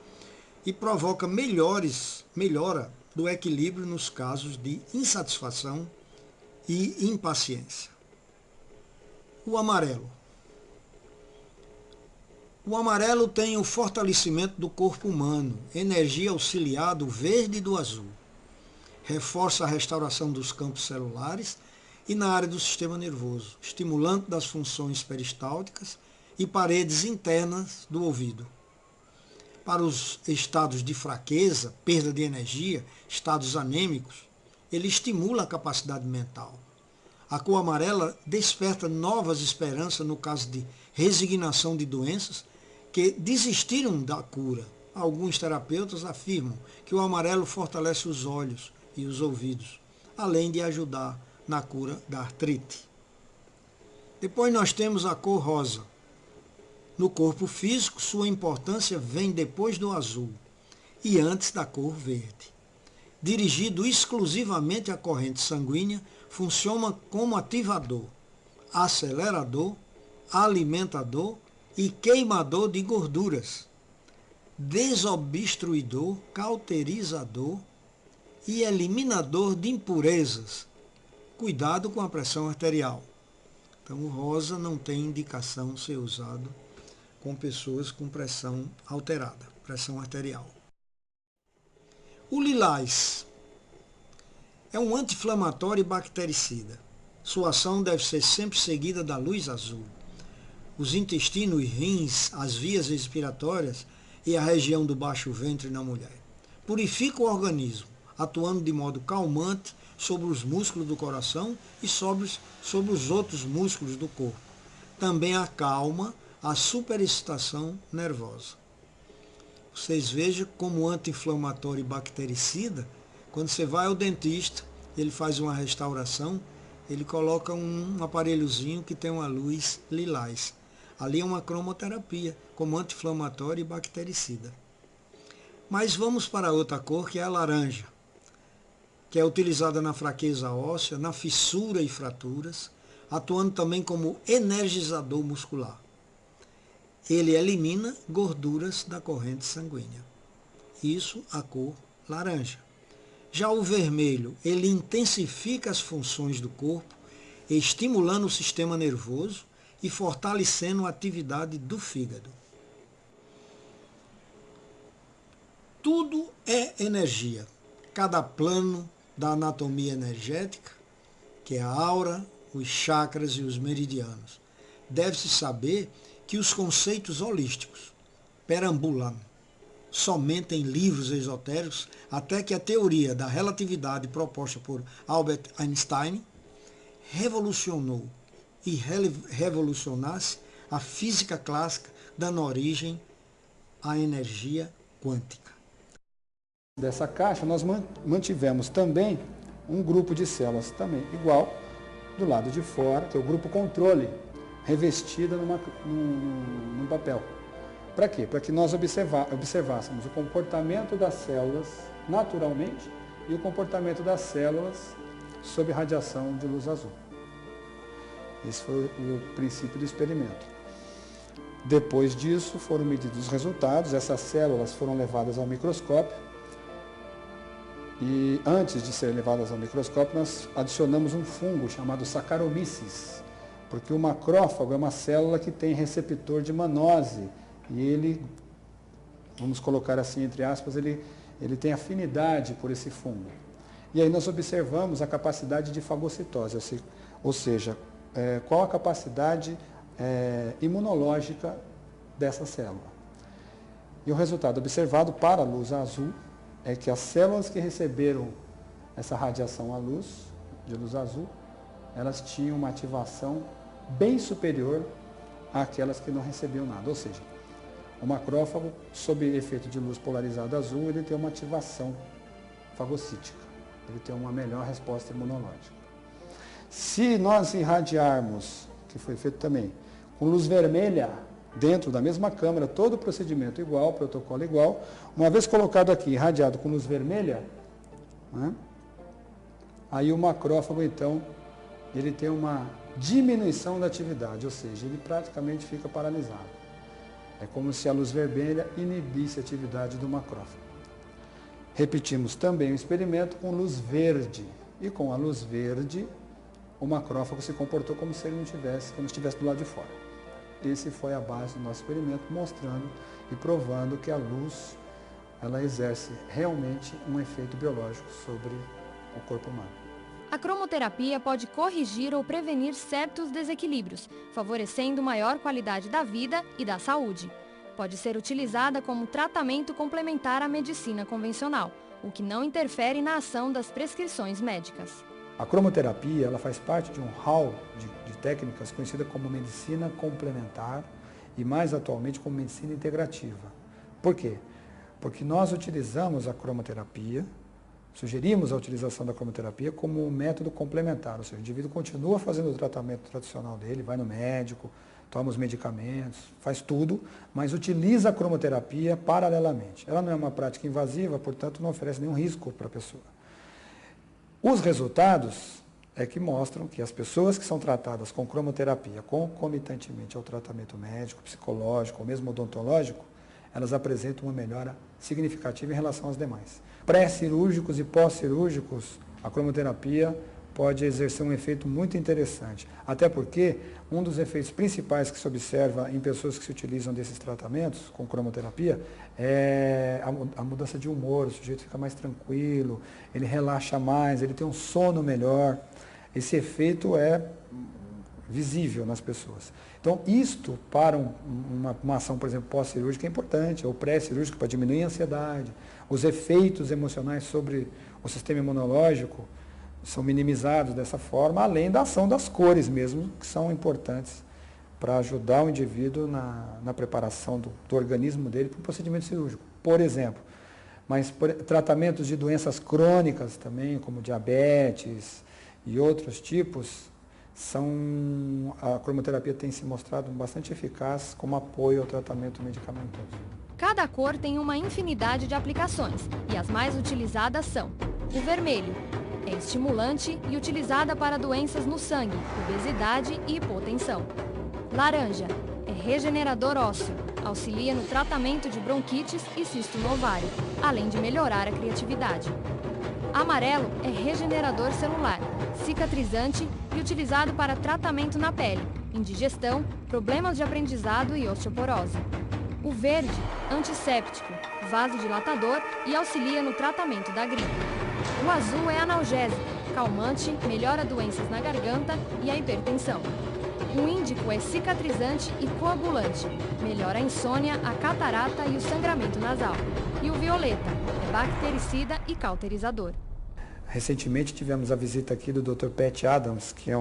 e provoca melhora do equilíbrio nos casos de insatisfação e impaciência. O amarelo. O amarelo tem o fortalecimento do corpo humano, energia auxiliar do verde e do azul. Reforça a restauração dos campos celulares e na área do sistema nervoso, estimulante das funções peristálticas e paredes internas do ouvido. Para os estados de fraqueza, perda de energia, estados anêmicos, ele estimula a capacidade mental. A cor amarela desperta novas esperanças no caso de resignação de doenças que desistiram da cura. Alguns terapeutas afirmam que o amarelo fortalece os olhos e os ouvidos, além de ajudar na cura da artrite. Depois nós temos a cor rosa. No corpo físico, sua importância vem depois do azul e antes da cor verde. Dirigido exclusivamente à corrente sanguínea, funciona como ativador, acelerador, alimentador e queimador de gorduras, desobstruidor, cauterizador e eliminador de impurezas. Cuidado com a pressão arterial. Então o rosa não tem indicação ser usado com pessoas com pressão alterada, pressão arterial. O lilás é um anti-inflamatório e bactericida. Sua ação deve ser sempre seguida da luz azul. Os intestinos, rins, as vias respiratórias e a região do baixo ventre na mulher. Purifica o organismo, atuando de modo calmante sobre os músculos do coração e sobre os outros músculos do corpo. Também acalma a superexcitação nervosa. Vocês vejam como anti-inflamatório e bactericida, quando você vai ao dentista, ele faz uma restauração, ele coloca um aparelhozinho que tem uma luz lilás. Ali é uma cromoterapia, como anti-inflamatório e bactericida. Mas vamos para outra cor, que é a laranja, que é utilizada na fraqueza óssea, na fissura e fraturas, atuando também como energizador muscular. Ele elimina gorduras da corrente sanguínea. Isso a cor laranja. Já o vermelho, ele intensifica as funções do corpo, estimulando o sistema nervoso e fortalecendo a atividade do fígado. Tudo é energia. Cada plano da anatomia energética, que é a aura, os chakras e os meridianos. Deve-se saber que os conceitos holísticos perambulam somente em livros esotéricos, até que a teoria da relatividade proposta por Albert Einstein revolucionou e revolucionasse a física clássica, dando origem à energia quântica. Dessa caixa nós mantivemos também um grupo de células também igual do lado de fora, que é o grupo controle, revestida num papel. Para quê? Para que nós observássemos o comportamento das células naturalmente e o comportamento das células sob radiação de luz azul. Esse foi o princípio do experimento. Depois disso foram medidos os resultados, essas células foram levadas ao microscópio E antes de serem levadas ao microscópio, nós adicionamos um fungo chamado Saccharomyces, porque o macrófago é uma célula que tem receptor de mannose e ele, vamos colocar assim entre aspas, ele tem afinidade por esse fungo. E aí nós observamos a capacidade de fagocitose, ou seja, qual a capacidade imunológica dessa célula. E o resultado observado para a luz azul é que as células que receberam essa radiação à luz, de luz azul, elas tinham uma ativação bem superior àquelas que não recebiam nada. Ou seja, o macrófago, sob efeito de luz polarizada azul, ele tem uma ativação fagocítica, ele tem uma melhor resposta imunológica. Se nós irradiarmos, que foi feito também, com luz vermelha, dentro da mesma câmara, todo o procedimento igual, protocolo igual, uma vez colocado aqui, irradiado com luz vermelha, né, aí o macrófago, então, ele tem uma diminuição da atividade, ou seja, ele praticamente fica paralisado. É como se a luz vermelha inibisse a atividade do macrófago. Repetimos também o experimento com luz verde, e com a luz verde, o macrófago se comportou como se ele não tivesse, como se estivesse do lado de fora. Esse foi a base do nosso experimento, mostrando e provando que a luz, ela exerce realmente um efeito biológico sobre o corpo humano. A cromoterapia pode corrigir ou prevenir certos desequilíbrios, favorecendo maior qualidade da vida e da saúde. Pode ser utilizada como tratamento complementar à medicina convencional, o que não interfere na ação das prescrições médicas. A cromoterapia, ela faz parte de um hall de técnicas conhecida como medicina complementar e mais atualmente como medicina integrativa. Por quê? Porque nós utilizamos a cromoterapia, sugerimos a utilização da cromoterapia como um método complementar, ou seja, o indivíduo continua fazendo o tratamento tradicional dele, vai no médico, toma os medicamentos, faz tudo, mas utiliza a cromoterapia paralelamente. Ela não é uma prática invasiva, portanto não oferece nenhum risco para a pessoa. Os resultados é que mostram que as pessoas que são tratadas com cromoterapia concomitantemente ao tratamento médico, psicológico ou mesmo odontológico, elas apresentam uma melhora significativa em relação às demais. Pré-cirúrgicos e pós-cirúrgicos, a cromoterapia pode exercer um efeito muito interessante. Até porque um dos efeitos principais que se observa em pessoas que se utilizam desses tratamentos com cromoterapia é a mudança de humor, o sujeito fica mais tranquilo, ele relaxa mais, ele tem um sono melhor. Esse efeito é visível nas pessoas. Então, isto para uma ação, por exemplo, pós-cirúrgica é importante, ou pré-cirúrgica para diminuir a ansiedade. Os efeitos emocionais sobre o sistema imunológico são minimizados dessa forma, além da ação das cores mesmo, que são importantes para ajudar o indivíduo na preparação do organismo dele para o procedimento cirúrgico, por exemplo. Mas tratamentos de doenças crônicas também, como diabetes e outros tipos, a cromoterapia tem se mostrado bastante eficaz como apoio ao tratamento medicamentoso. Cada cor tem uma infinidade de aplicações e as mais utilizadas são: o vermelho é estimulante e utilizada para doenças no sangue, obesidade e hipotensão. Laranja é regenerador ósseo, auxilia no tratamento de bronquites e cisto no ovário, além de melhorar a criatividade. Amarelo é regenerador celular, cicatrizante e utilizado para tratamento na pele, indigestão, problemas de aprendizado e osteoporose. O verde, antisséptico, vasodilatador e auxilia no tratamento da gripe. O azul é analgésico, calmante, melhora doenças na garganta e a hipertensão. O índico é cicatrizante e coagulante, melhora a insônia, a catarata e o sangramento nasal. E o violeta é bactericida e cauterizador. Recentemente tivemos a visita aqui do Dr. Pat Adams, que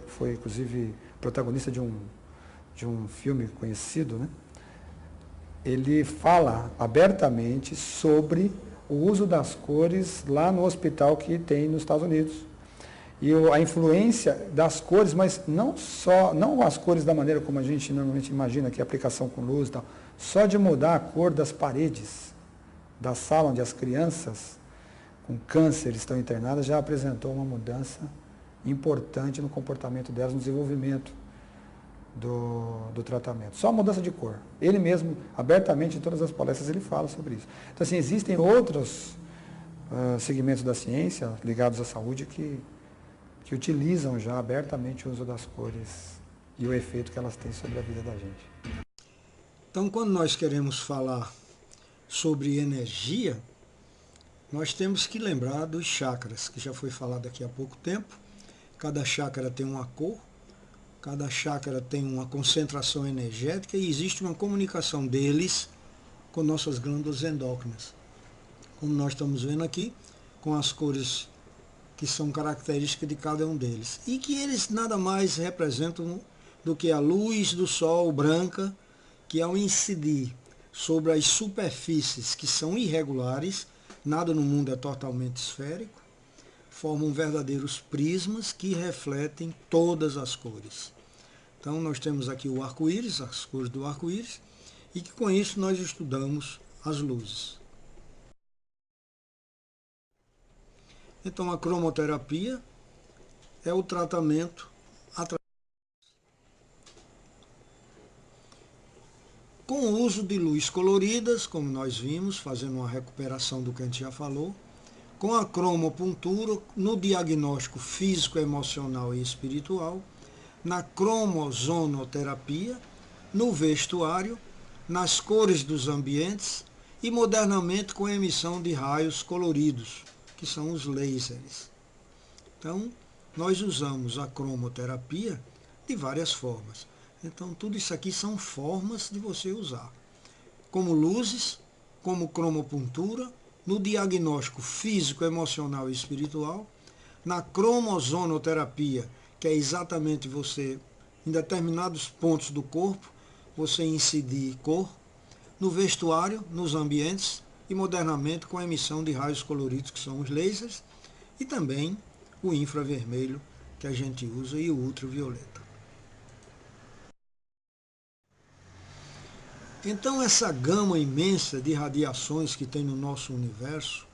foi inclusive protagonista de um filme conhecido, né? Ele fala abertamente sobre o uso das cores lá no hospital que tem nos Estados Unidos. E a influência das cores, mas não as cores da maneira como a gente normalmente imagina, que é aplicação com luz e tal, só de mudar a cor das paredes da sala onde as crianças com câncer estão internadas já apresentou uma mudança importante no comportamento delas, no desenvolvimento do tratamento. Só a mudança de cor. Ele mesmo, abertamente, em todas as palestras, ele fala sobre isso. Então, assim, existem outros segmentos da ciência ligados à saúde que utilizam já abertamente o uso das cores e o efeito que elas têm sobre a vida da gente. Então, quando nós queremos falar sobre energia, nós temos que lembrar dos chakras, que já foi falado aqui há pouco tempo. Cada chakra tem uma cor, cada chakra tem uma concentração energética e existe uma comunicação deles com nossas glândulas endócrinas. Como nós estamos vendo aqui, com as cores que são características de cada um deles. E que eles nada mais representam do que a luz do sol branca, que ao incidir sobre as superfícies que são irregulares, nada no mundo é totalmente esférico, formam verdadeiros prismas que refletem todas as cores. Então nós temos aqui o arco-íris, as cores do arco-íris, e que com isso nós estudamos as luzes. Então a cromoterapia é o tratamento com o uso de luz coloridas, como nós vimos, fazendo uma recuperação do que a gente já falou, com a cromopuntura no diagnóstico físico, emocional e espiritual, na cromozonoterapia, no vestuário, nas cores dos ambientes e modernamente com a emissão de raios coloridos, que são os lasers. Então, nós usamos a cromoterapia de várias formas. Então, tudo isso aqui são formas de você usar. Como luzes, como cromopuntura, no diagnóstico físico, emocional e espiritual, na cromozonoterapia, que é exatamente você, em determinados pontos do corpo, você incidir cor, no vestuário, nos ambientes e modernamente com a emissão de raios coloridos, que são os lasers, e também o infravermelho que a gente usa e o ultravioleta. Então essa gama imensa de radiações que tem no nosso universo,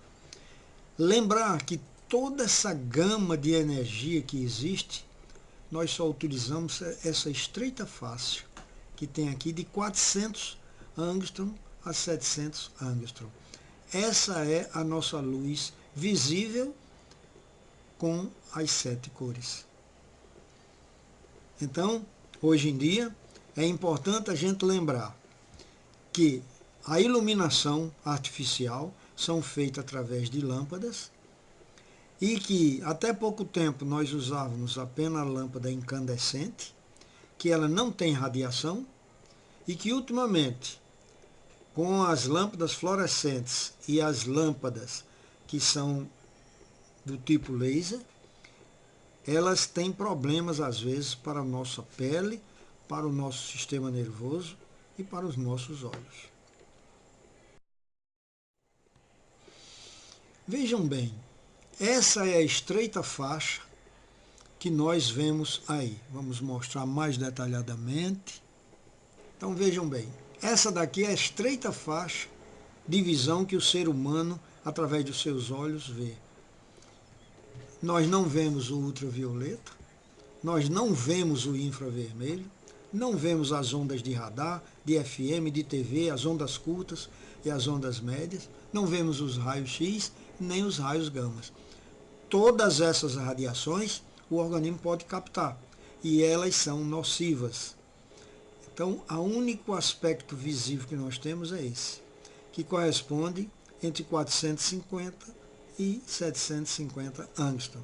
lembrar que toda essa gama de energia que existe, nós só utilizamos essa estreita faixa que tem aqui de 400 angstrom a 700 angstrom. Essa é a nossa luz visível com as 7 cores. Então, hoje em dia, é importante a gente lembrar que a iluminação artificial são feitas através de lâmpadas e que até pouco tempo nós usávamos apenas a lâmpada incandescente, que ela não tem radiação e que ultimamente com as lâmpadas fluorescentes e as lâmpadas que são do tipo laser, elas têm problemas às vezes para a nossa pele, para o nosso sistema nervoso e para os nossos olhos. Vejam bem, essa é a estreita faixa que nós vemos aí. Vamos mostrar mais detalhadamente. Então vejam bem, essa daqui é a estreita faixa de visão que o ser humano, através dos seus olhos, vê. Nós não vemos o ultravioleta, nós não vemos o infravermelho, não vemos as ondas de radar, de FM, de TV, as ondas curtas e as ondas médias, não vemos os raios X, nem os raios gamas. Todas essas radiações o organismo pode captar e elas são nocivas. Então, o único aspecto visível que nós temos é esse, que corresponde entre 450 e 750 angstrom,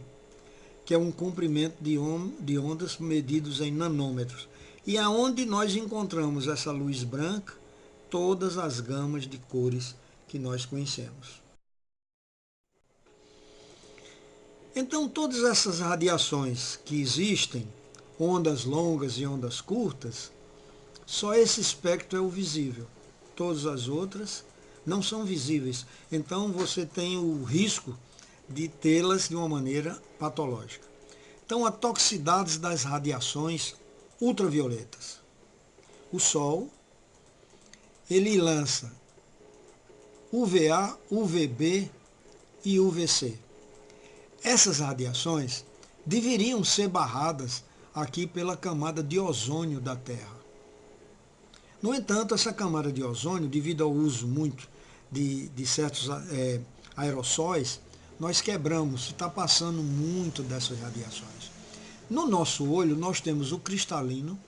que é um comprimento de ondas medidos em nanômetros. E aonde nós encontramos essa luz branca, todas as gamas de cores que nós conhecemos. Então, todas essas radiações que existem, ondas longas e ondas curtas, só esse espectro é o visível. Todas as outras não são visíveis. Então, você tem o risco de tê-las de uma maneira patológica. Então, a toxicidade das radiações ultravioletas. O Sol, ele lança UVA, UVB e UVC. Essas radiações deveriam ser barradas aqui pela camada de ozônio da Terra. No entanto, essa camada de ozônio, devido ao uso muito de certos aerossóis, nós quebramos, está passando muito dessas radiações. No nosso olho, nós temos o cristalino,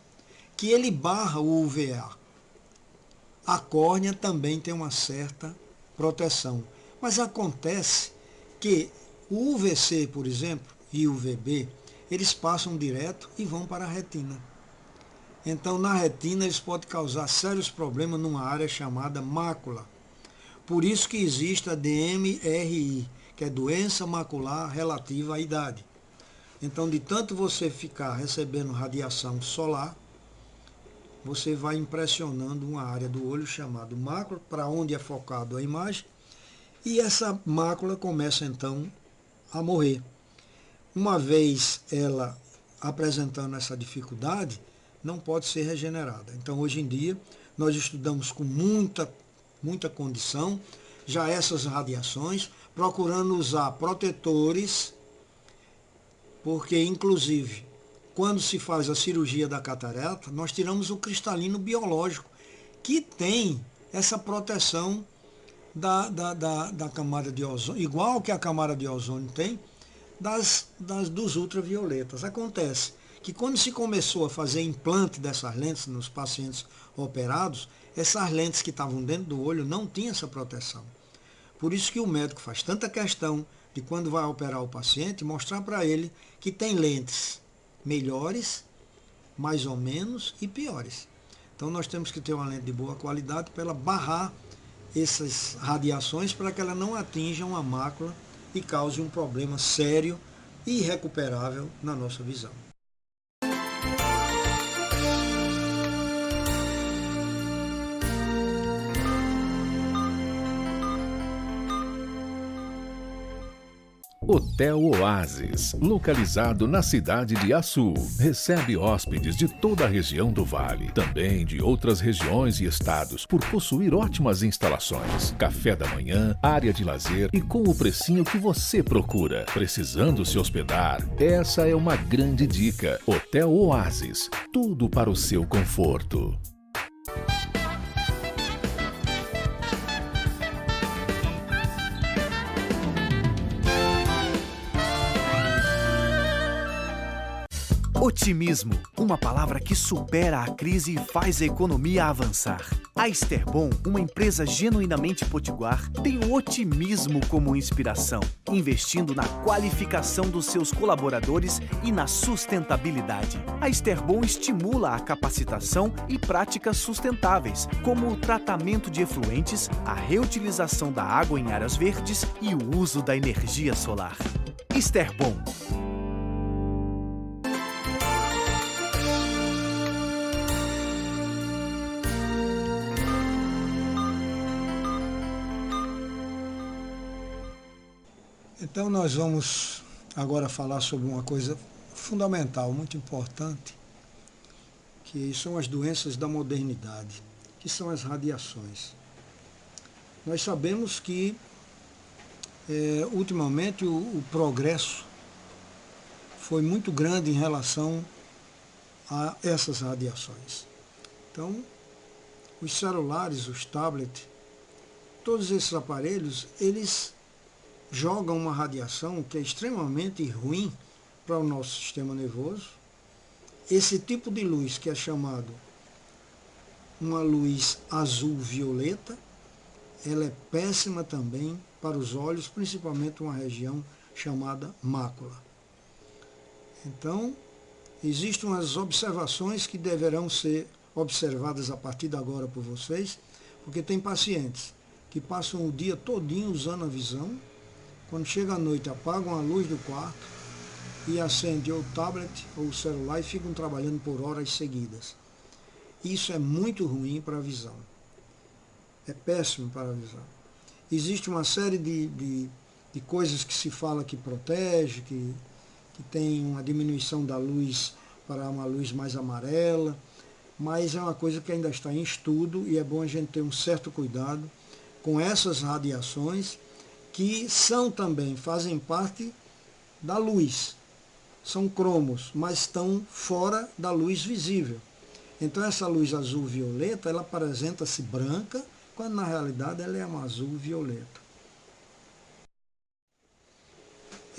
que ele barra o UVA. A córnea também tem uma certa proteção. Mas acontece que o UVC, por exemplo, e o UVB, eles passam direto e vão para a retina. Então, na retina, eles podem causar sérios problemas numa área chamada mácula. Por isso que existe a DMRI, que é doença macular relativa à idade. Então, de tanto você ficar recebendo radiação solar, você vai impressionando uma área do olho chamada mácula, para onde é focado a imagem, e essa mácula começa então a morrer. Uma vez ela apresentando essa dificuldade, não pode ser regenerada. Então, hoje em dia, nós estudamos com muita condição já essas radiações, procurando usar protetores, porque, inclusive, quando se faz a cirurgia da catarata, nós tiramos o cristalino biológico, que tem essa proteção da camada de ozônio, igual que a camada de ozônio tem, dos ultravioletas. Acontece que quando se começou a fazer implante dessas lentes nos pacientes operados, essas lentes que estavam dentro do olho não tinham essa proteção. Por isso que o médico faz tanta questão de, quando vai operar o paciente, mostrar para ele que tem lentes melhores, mais ou menos, e piores. Então nós temos que ter uma lente de boa qualidade para ela barrar essas radiações, para que ela não atinjam a mácula e cause um problema sério e irrecuperável na nossa visão. Hotel Oasis, localizado na cidade de Açu, recebe hóspedes de toda a região do Vale, também de outras regiões e estados, por possuir ótimas instalações, café da manhã, área de lazer e com o precinho que você procura. Precisando se hospedar? Essa é uma grande dica. Hotel Oasis, tudo para o seu conforto. Otimismo, uma palavra que supera a crise e faz a economia avançar. A Esterbom, uma empresa genuinamente potiguar, tem o otimismo como inspiração, investindo na qualificação dos seus colaboradores e na sustentabilidade. A Esterbom estimula a capacitação e práticas sustentáveis, como o tratamento de efluentes, a reutilização da água em áreas verdes e o uso da energia solar. Esterbom. Então nós vamos agora falar sobre uma coisa fundamental, muito importante, que são as doenças da modernidade, que são as radiações. Nós sabemos que ultimamente o progresso foi muito grande em relação a essas radiações. Então, os celulares, os tablets, todos esses aparelhos, eles jogam uma radiação que é extremamente ruim para o nosso sistema nervoso. Esse tipo de luz, que é chamado uma luz azul-violeta, ela é péssima também para os olhos, principalmente uma região chamada mácula. Então, existem umas observações que deverão ser observadas a partir de agora por vocês, porque tem pacientes que passam o dia todinho usando a visão. Quando chega à noite, apagam a luz do quarto e acendem ou o tablet ou o celular e ficam trabalhando por horas seguidas. Isso é muito ruim para a visão. É péssimo para a visão. Existe uma série de coisas que se fala que protege, que tem uma diminuição da luz para uma luz mais amarela, mas é uma coisa que ainda está em estudo e é bom a gente ter um certo cuidado com essas radiações, que fazem parte da luz. São cromos, mas estão fora da luz visível. Então essa luz azul-violeta, ela apresenta-se branca, quando na realidade ela é uma azul-violeta.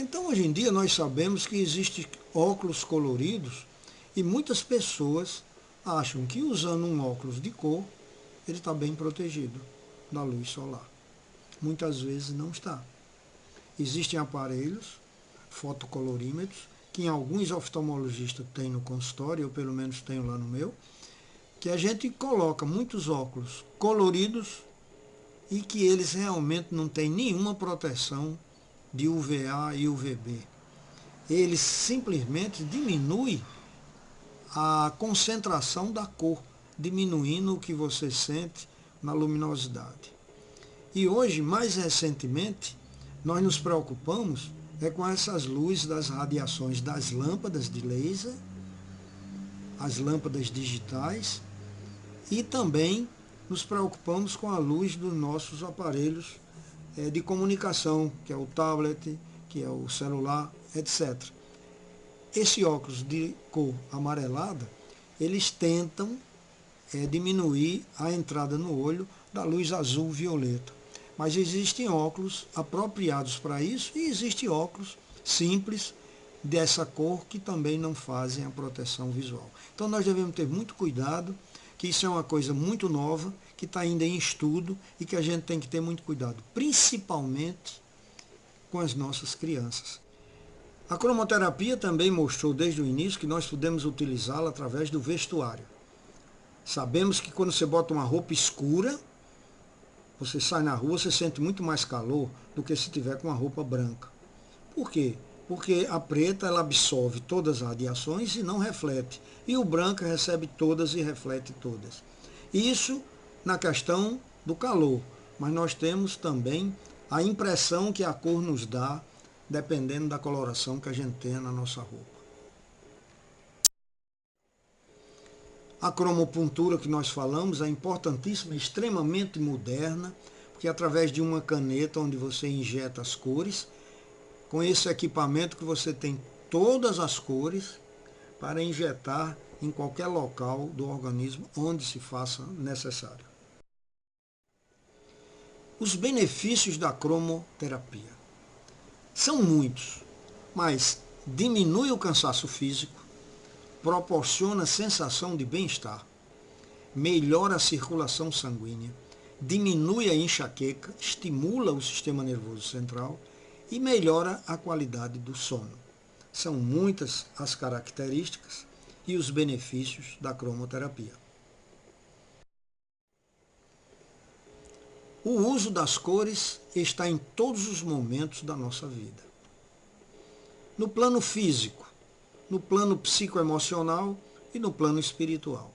Então, hoje em dia, nós sabemos que existem óculos coloridos e muitas pessoas acham que usando um óculos de cor, ele está bem protegido da luz solar. Muitas vezes não está. Existem aparelhos, fotocolorímetros, que alguns oftalmologistas têm no consultório, eu pelo menos tenho lá no meu, que a gente coloca muitos óculos coloridos e que eles realmente não têm nenhuma proteção de UVA e UVB. Eles simplesmente diminuem a concentração da cor, diminuindo o que você sente na luminosidade. E hoje, mais recentemente, nós nos preocupamos com essas luzes das radiações das lâmpadas de laser, as lâmpadas digitais, e também nos preocupamos com a luz dos nossos aparelhos de comunicação, que é o tablet, que é o celular, etc. Esse óculos de cor amarelada, eles tentam diminuir a entrada no olho da luz azul-violeta. Mas existem óculos apropriados para isso e existem óculos simples dessa cor que também não fazem a proteção visual. Então nós devemos ter muito cuidado, que isso é uma coisa muito nova, que está ainda em estudo e que a gente tem que ter muito cuidado, principalmente com as nossas crianças. A cromoterapia também mostrou desde o início que nós podemos utilizá-la através do vestuário. Sabemos que quando você bota uma roupa escura, você sai na rua, você sente muito mais calor do que se tiver com uma roupa branca. Por quê? Porque a preta ela absorve todas as radiações e não reflete. E o branco recebe todas e reflete todas. Isso na questão do calor. Mas nós temos também a impressão que a cor nos dá, dependendo da coloração que a gente tenha na nossa roupa. A cromopuntura que nós falamos é importantíssima, extremamente moderna, porque através de uma caneta onde você injeta as cores, com esse equipamento que você tem todas as cores para injetar em qualquer local do organismo onde se faça necessário. Os benefícios da cromoterapia são muitos, mas diminui o cansaço físico, proporciona sensação de bem-estar, melhora a circulação sanguínea, diminui a enxaqueca, estimula o sistema nervoso central e melhora a qualidade do sono. São muitas as características e os benefícios da cromoterapia. O uso das cores está em todos os momentos da nossa vida. No plano físico, no plano psicoemocional e no plano espiritual.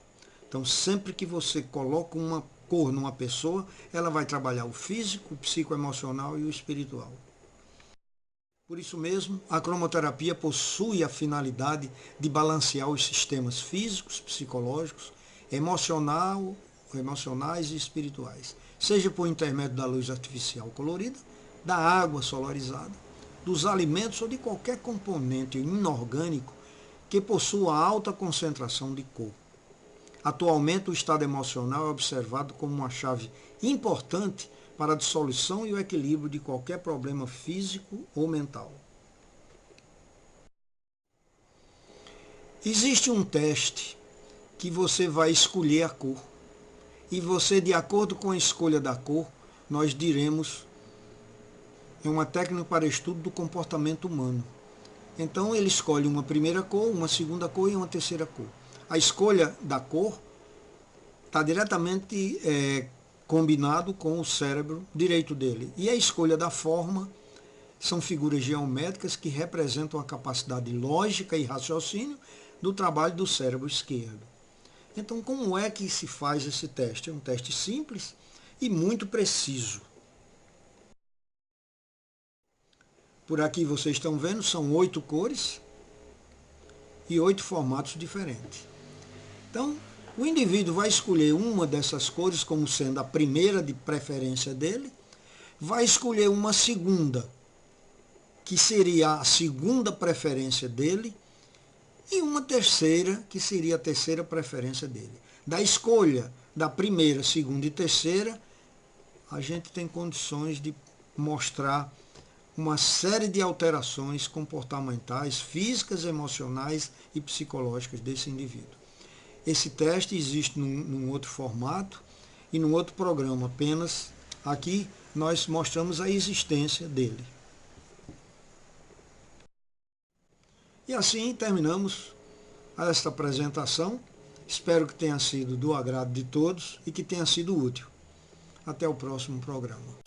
Então, sempre que você coloca uma cor numa pessoa, ela vai trabalhar o físico, o psicoemocional e o espiritual. Por isso mesmo, a cromoterapia possui a finalidade de balancear os sistemas físicos, psicológicos, emocionais e espirituais, seja por intermédio da luz artificial colorida, da água solarizada, dos alimentos ou de qualquer componente inorgânico que possua alta concentração de cor. Atualmente, o estado emocional é observado como uma chave importante para a dissolução e o equilíbrio de qualquer problema físico ou mental. Existe um teste que você vai escolher a cor. E você, de acordo com a escolha da cor, nós diremos, é uma técnica para estudo do comportamento humano. Então ele escolhe uma primeira cor, uma segunda cor e uma terceira cor. A escolha da cor está diretamente combinado com o cérebro direito dele. E a escolha da forma são figuras geométricas que representam a capacidade lógica e raciocínio do trabalho do cérebro esquerdo. Então, como é que se faz esse teste? É um teste simples e muito preciso. Por aqui vocês estão vendo, são 8 cores e 8 formatos diferentes. Então, o indivíduo vai escolher uma dessas cores como sendo a primeira de preferência dele, vai escolher uma segunda, que seria a segunda preferência dele, e uma terceira, que seria a terceira preferência dele. Da escolha da primeira, segunda e terceira, a gente tem condições de mostrar uma série de alterações comportamentais, físicas, emocionais e psicológicas desse indivíduo. Esse teste existe num outro formato e num outro programa, apenas aqui nós mostramos a existência dele. E assim terminamos esta apresentação. Espero que tenha sido do agrado de todos e que tenha sido útil. Até o próximo programa.